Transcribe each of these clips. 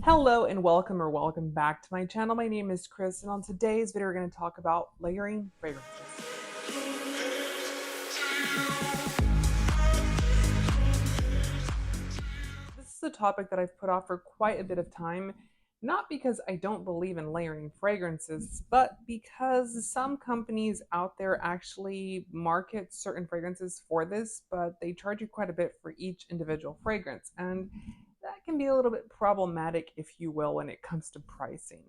Hello and welcome or welcome back to my channel. My name is Chris, and on today's video we're going to talk about layering fragrances. This is a topic that I've put off for quite a bit of time, not because I don't believe in layering fragrances, but because some companies out there actually market certain fragrances for this, but they charge you quite a bit for each individual fragrance. And that can be a little bit problematic, if you will, when it comes to pricing.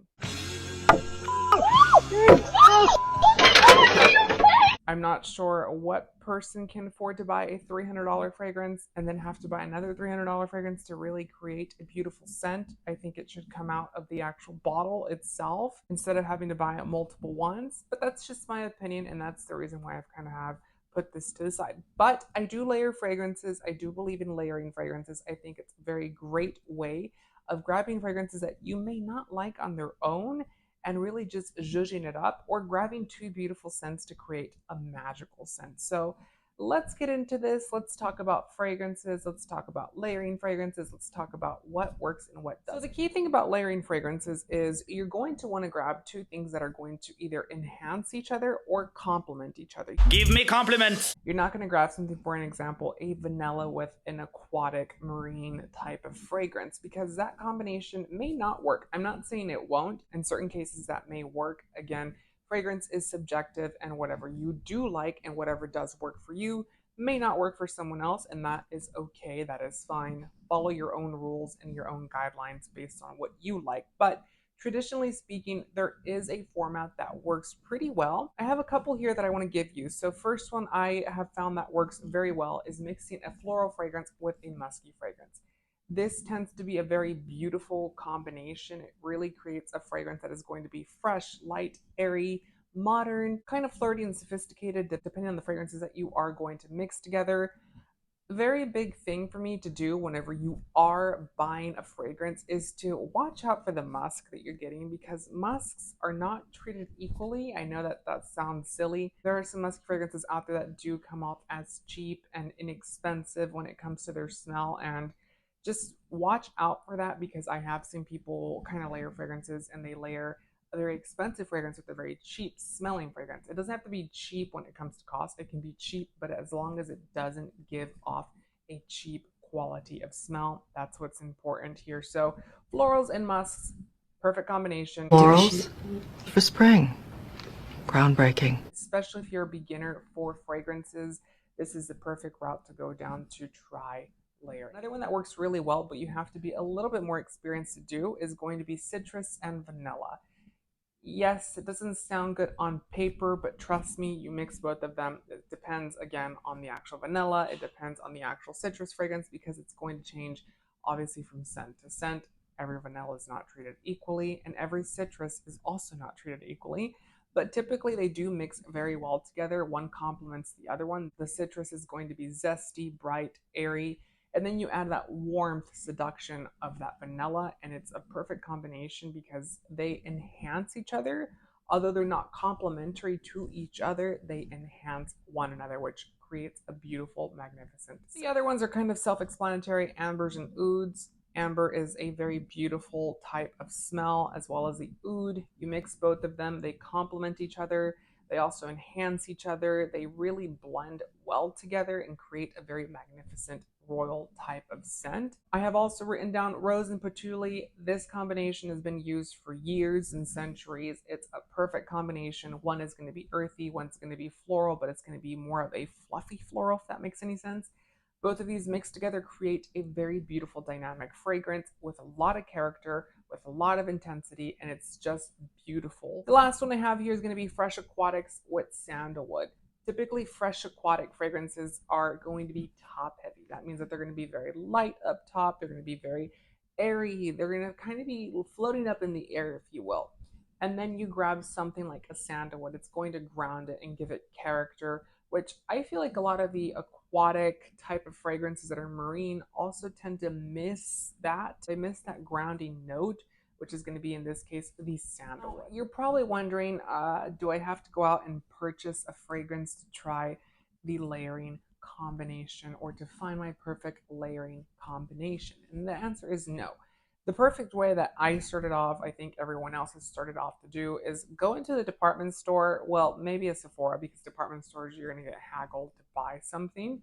I'm not sure what person can afford to buy a $300 fragrance and then have to buy another $300 fragrance to really create a beautiful scent. I think it should come out of the actual bottle itself instead of having to buy multiple ones. But that's just my opinion, and that's the reason why I've kind of have put this to the side. But I do layer fragrances. I do believe in layering fragrances. I think it's a very great way of grabbing fragrances that you may not like on their own and really just zhuzhing it up, or grabbing two beautiful scents to create a magical scent. So let's get into this. Let's talk about fragrances. Let's talk about layering fragrances. Let's talk about what works and what doesn't. So the key thing about layering fragrances is you're going to want to grab two things that are going to either enhance each other or complement each other. Give me compliments. You're not going to grab something, for an example, a vanilla with an aquatic marine type of fragrance, because that combination may not work. I'm not saying it won't. In certain cases that may work. Again, fragrance is subjective, and whatever you do like and whatever does work for you may not work for someone else, and that is okay. That is fine. Follow your own rules and your own guidelines based on what you like. But traditionally speaking, there is a format that works pretty well. I have a couple here that I want to give you. So first one I have found that works very well is mixing a floral fragrance with a musky fragrance. This tends to be a very beautiful combination. It really creates a fragrance that is going to be fresh, light, airy, modern, kind of flirty and sophisticated, depending on the fragrances that you are going to mix together. Very big thing for me to do whenever you are buying a fragrance is to watch out for the musk that you're getting, because musks are not treated equally. I know that that sounds silly. There are some musk fragrances out there that do come off as cheap and inexpensive when it comes to their smell, and just watch out for that, because I have seen people kind of layer fragrances and they layer a very expensive fragrance with a very cheap smelling fragrance. It doesn't have to be cheap when it comes to cost. It can be cheap, but as long as it doesn't give off a cheap quality of smell, that's what's important here. So florals and musks, perfect combination. Florals for spring. Groundbreaking. Especially if you're a beginner for fragrances, this is the perfect route to go down to try layer. Another one that works really well, but you have to be a little bit more experienced to do, is going to be citrus and vanilla. Yes, it doesn't sound good on paper, but trust me, you mix both of them. It depends, again, on the actual vanilla. It depends on the actual citrus fragrance, because it's going to change, obviously, from scent to scent. Every vanilla is not treated equally, and every citrus is also not treated equally. But typically, they do mix very well together. One complements the other one. The citrus is going to be zesty, bright, airy, and then you add that warmth, seduction of that vanilla, and it's a perfect combination because they enhance each other. Although they're not complementary to each other, they enhance one another, which creates a beautiful, magnificent. The other ones are kind of self-explanatory: ambers and ouds. Amber is a very beautiful type of smell, as well as the oud. You mix both of them, they complement each other. They also enhance each other. They really blend well together and create a very magnificent royal type of scent. I have also written down rose and patchouli. This combination has been used for years and centuries. It's a perfect combination. One is going to be earthy, one's going to be floral, but it's going to be more of a fluffy floral, if that makes any sense. Both of these mixed together create a very beautiful dynamic fragrance with a lot of character, with a lot of intensity, and it's just beautiful. The last one I have here is going to be Fresh Aquatics with sandalwood. Typically, fresh aquatic fragrances are going to be top heavy. That means that they're going to be very light up top. They're going to be very airy. They're going to kind of be floating up in the air, if you will. And then you grab something like a sandalwood. It's going to ground it and give it character, which I feel like a lot of the aquatic type of fragrances that are marine also tend to miss that. They miss that grounding note, which is going to be, in this case, the sandalwood. You're probably wondering, do I have to go out and purchase a fragrance to try the layering combination, or to find my perfect layering combination? And the answer is no. The perfect way that I started off, I think everyone else has started off to do, is go into the department store. Well, maybe a Sephora, because department stores you're going to get haggled to buy something.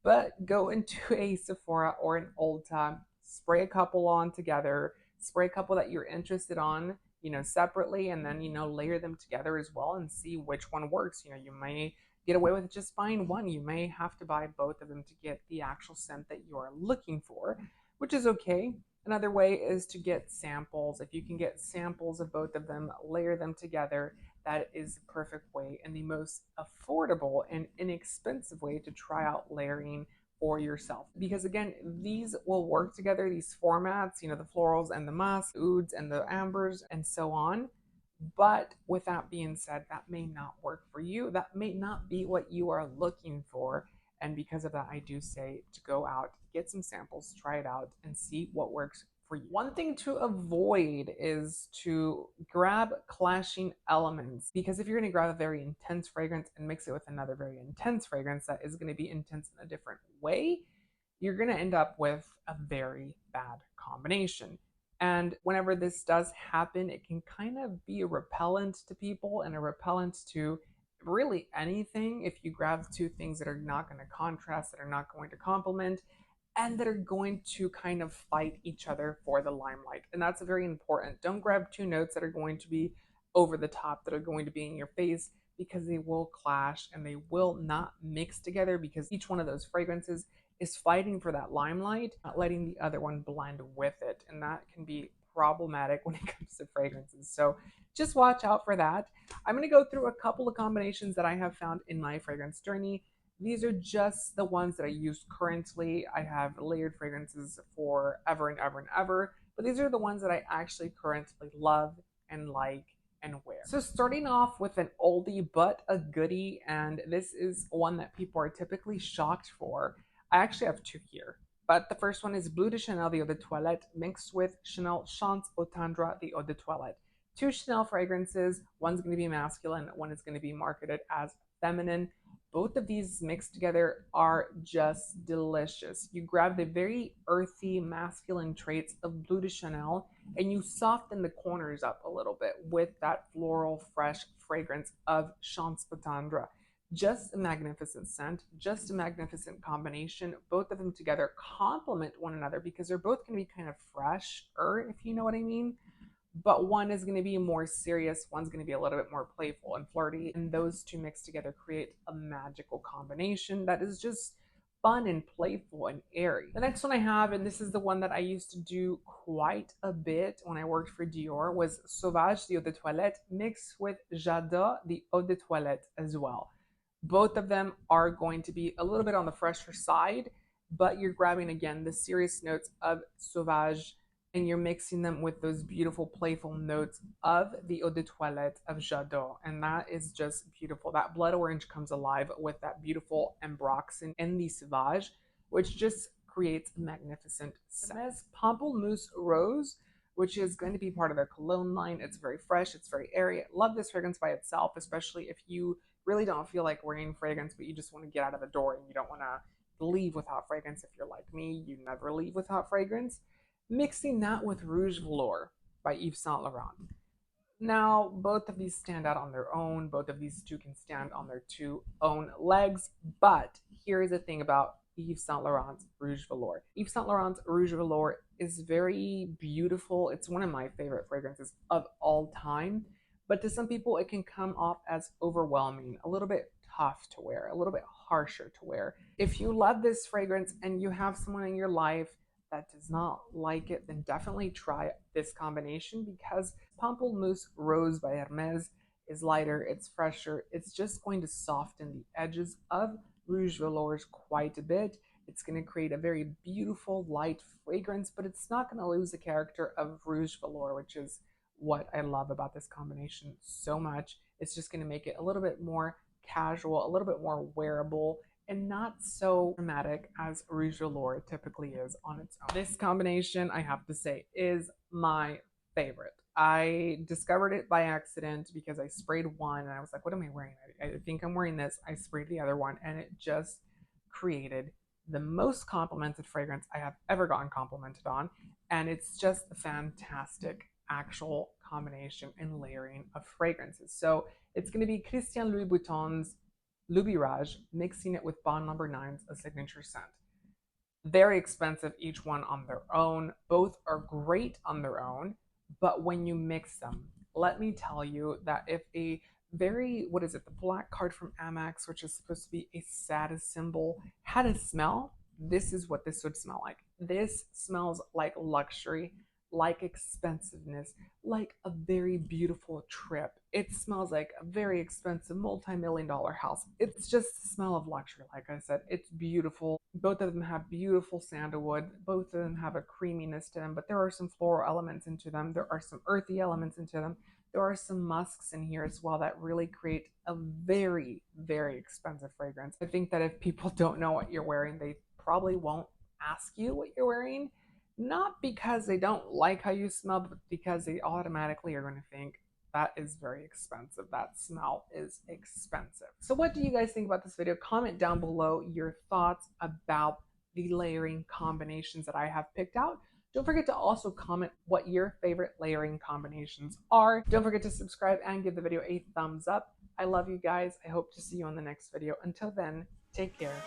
But go into a Sephora or an Ulta, spray a couple on together, spray a couple that you're interested on, separately, and then, layer them together as well and see which one works. You may get away with just buying one. You may have to buy both of them to get the actual scent that you're looking for, which is okay. Another way is to get samples. If you can get samples of both of them, layer them together, that is the perfect way and the most affordable and inexpensive way to try out layering for yourself. Because again, these will work together, these formats, the florals and the musk, ouds and the ambers, and so on. But with that being said, that may not work for you. That may not be what you are looking for. And because of that, I do say to go out, get some samples, try it out, and see what works for you. One thing to avoid is to grab clashing elements, because if you're going to grab a very intense fragrance and mix it with another very intense fragrance that is going to be intense in a different way, you're going to end up with a very bad combination. And whenever this does happen, it can kind of be a repellent to people and a repellent to really anything if you grab two things that are not going to contrast, that are not going to complement, and that are going to kind of fight each other for the limelight. And that's very important. Don't grab two notes that are going to be over the top, that are going to be in your face, because they will clash and they will not mix together, because each one of those fragrances is fighting for that limelight, not letting the other one blend with it. And that can be problematic when it comes to fragrances. So just watch out for that. I'm going to go through a couple of combinations that I have found in my fragrance journey. These are just the ones that I use currently. I have layered fragrances for ever and ever and ever, but these are the ones that I actually currently love and like and wear. So starting off with an oldie but a goodie, and this is one that people are typically shocked for. I actually have two here. But the first one is Bleu de Chanel, the Eau de Toilette, mixed with Chanel Chance Au Tendre, the Eau de Toilette. Two Chanel fragrances. One's going to be masculine, one is going to be marketed as feminine. Both of these mixed together are just delicious. You grab the very earthy masculine traits of Bleu de Chanel and you soften the corners up a little bit with that floral, fresh fragrance of Chance Au Tendre. Just a magnificent scent, just a magnificent combination. Both of them together complement one another because they're both going to be kind of fresh, if you know what I mean. But one is going to be more serious, one's going to be a little bit more playful and flirty, and those two mixed together create a magical combination that is just fun and playful and airy. The next one I have, and this is the one that I used to do quite a bit when I worked for Dior, was Sauvage, the Eau de Toilette, mixed with Jada, the Eau de Toilette as well. Both of them are going to be a little bit on the fresher side, but you're grabbing again the serious notes of Sauvage and you're mixing them with those beautiful playful notes of the Eau de Toilette of Jadot, and that is just beautiful. That blood orange comes alive with that beautiful ambroxan and the Sauvage, which just creates a magnificent scent. Pamplemousse Rose, which is going to be part of their cologne line. It's very fresh, it's very airy. I love this fragrance by itself, especially if you really don't feel like wearing fragrance, but you just want to get out of the door and you don't want to leave without fragrance. If you're like me, you never leave without fragrance. Mixing that with Rouge Velour by Yves Saint Laurent. Now, both of these stand out on their own. Both of these two can stand on their two own legs. But here is the thing about Yves Saint Laurent's Rouge Velour. Yves Saint Laurent's Rouge Velour is very beautiful. It's one of my favorite fragrances of all time. But to some people, it can come off as overwhelming, a little bit tough to wear, a little bit harsher to wear. If you love this fragrance and you have someone in your life that does not like it, then definitely try this combination, because Pamplemousse Rose by Hermes is lighter, it's fresher, it's just going to soften the edges of Rouge Velours quite a bit. It's going to create a very beautiful light fragrance, but it's not going to lose the character of Rouge Velour, which is what I love about this combination so much. It's just going to make it a little bit more casual, a little bit more wearable, and not so dramatic as Rouge Velour typically is on its own. This combination, I have to say, is my favorite. I discovered it by accident because I sprayed one and I was like, what am I wearing? I think I'm wearing this. I sprayed the other one and it just created the most complimented fragrance I have ever gotten complimented on, and it's just a fantastic actual combination and layering of fragrances. So it's going to be Christian Louboutin's Lubirage, mixing it with Bond Number 9's A Signature Scent. Very expensive, each one on their own. Both are great on their own, but when you mix them, let me tell you that if a very, what is it, the black card from Amex, which is supposed to be a status symbol, had a smell, this is what this would smell like. This smells like luxury, like expensiveness, like a very beautiful trip. It smells like a very expensive multi-million-dollar house. It's just the smell of luxury. Like I said, it's beautiful. Both of them have beautiful sandalwood. Both of them have a creaminess to them, but there are some floral elements into them. There are some earthy elements into them. There are some musks in here as well that really create a very, very expensive fragrance. I think that if people don't know what you're wearing, they probably won't ask you what you're wearing. Not because they don't like how you smell, but because they automatically are going to think that is very expensive. That smell is expensive. So what do you guys think about this video? Comment down below your thoughts about the layering combinations that I have picked out. Don't forget to also comment what your favorite layering combinations are. Don't forget to subscribe and give the video a thumbs up. I love you guys. I hope to see you on the next video. Until then, take care.